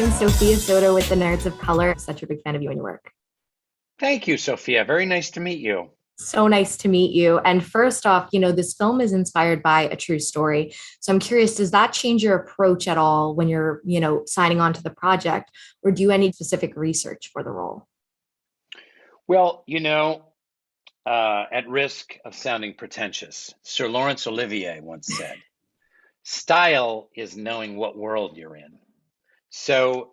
Rainn, Sophia Soto with the Nerds of Color. I'm such a big fan of you and your work. Thank you, Sophia. Very nice to meet you. So nice to meet you. And first off, this film is inspired by a true story. So I'm curious, does that change your approach at all when you're, signing on to the project, or do any specific research for the role? Well, at risk of sounding pretentious, Sir Laurence Olivier once said, style is knowing what world you're in. So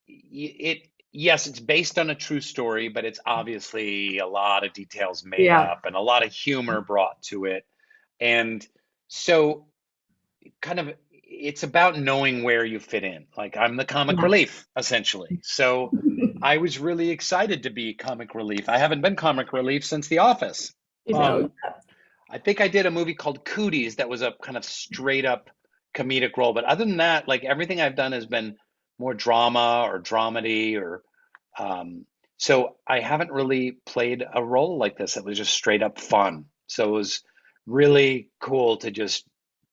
yes, it's based on a true story, but it's obviously a lot of details made up and a lot of humor brought to it. And so it's about knowing where you fit in. Like I'm the comic relief, essentially. So I was really excited to be comic relief. I haven't been comic relief since The Office. I think I did a movie called Cooties that was a kind of straight up comedic role. But other than that, like everything I've done has been more drama or dramedy or so I haven't really played a role like this. It was just straight up fun. So it was really cool to just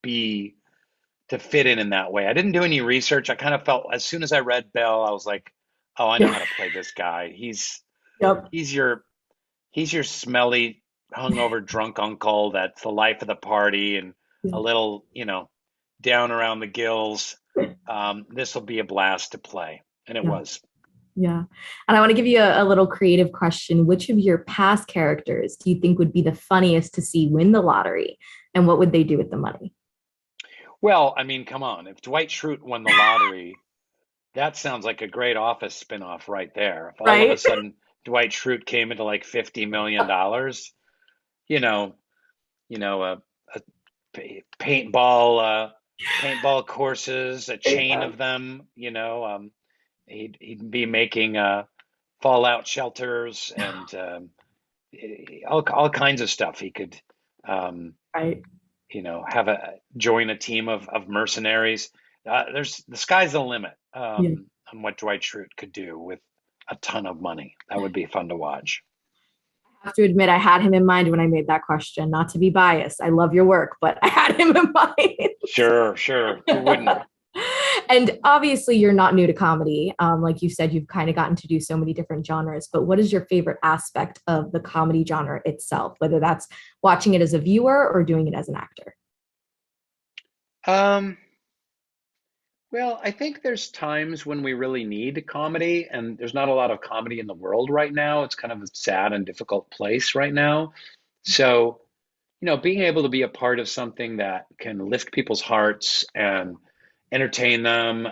to fit in that way. I didn't do any research. I kind of felt as soon as I read Bill, I was like, oh, I know how to play this guy. He's your smelly, hungover, drunk uncle that's the life of the party and a little, down around the gills. This will be a blast to play. And it was. Yeah. And I want to give you a little creative question. Which of your past characters do you think would be the funniest to see win the lottery? And what would they do with the money? Well, I mean, come on. If Dwight Schrute won the lottery, that sounds like a great Office spinoff right there. If all of a sudden Dwight Schrute came into like $50 million, a paintball courses, a chain of them, he'd be making fallout shelters and all kinds of stuff. He could, join a team of mercenaries. The sky's the limit on what Dwight Schrute could do with a ton of money. That would be fun to watch. I have to admit, I had him in mind when I made that question. Not to be biased, I love your work, but I had him in mind. Sure. Who wouldn't? And obviously, you're not new to comedy. Like you said, you've kind of gotten to do so many different genres. But what is your favorite aspect of the comedy genre itself, whether that's watching it as a viewer or doing it as an actor? Well, I think there's times when we really need comedy, and there's not a lot of comedy in the world right now. It's kind of a sad and difficult place right now. So, being able to be a part of something that can lift people's hearts and entertain them,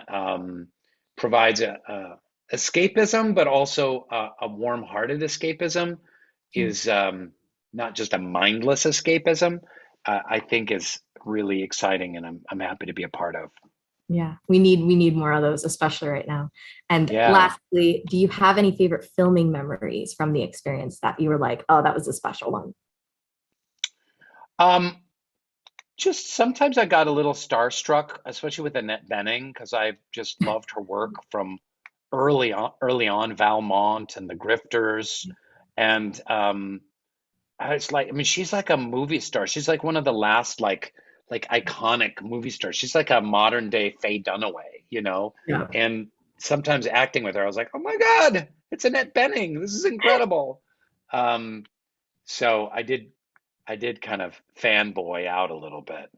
provides a escapism, but also a warm-hearted escapism is not just a mindless escapism, I think is really exciting, and I'm happy to be a part of. Yeah, we need more of those, especially right now. And lastly, do you have any favorite filming memories from the experience that you were like, oh, that was a special one? Just sometimes I got a little starstruck, especially with Annette Bening, because I've just loved her work from early on, Valmont and The Grifters. And it's like, I mean, she's like a movie star. She's like one of the last like iconic movie stars. She's like a modern day Faye Dunaway, And sometimes acting with her, I was like, oh my God, it's Annette Bening. This is incredible. So I did kind of fanboy out a little bit,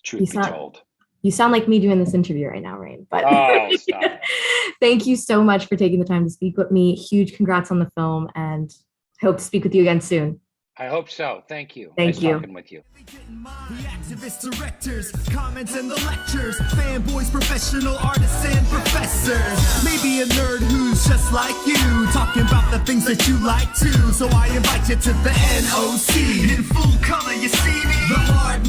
truth be told. You sound like me doing this interview right now, Rainn. But stop. Thank you so much for taking the time to speak with me. Huge congrats on the film, and hope to speak with you again soon. I hope so. Thank you. Thank you. Talking with you. The activists, directors, comments and the lectures, fanboys, professional artists and professors. Maybe a nerd who's just like you, talking about the things that you like too. So I invite you to the NOC. In full color, you see me. The hard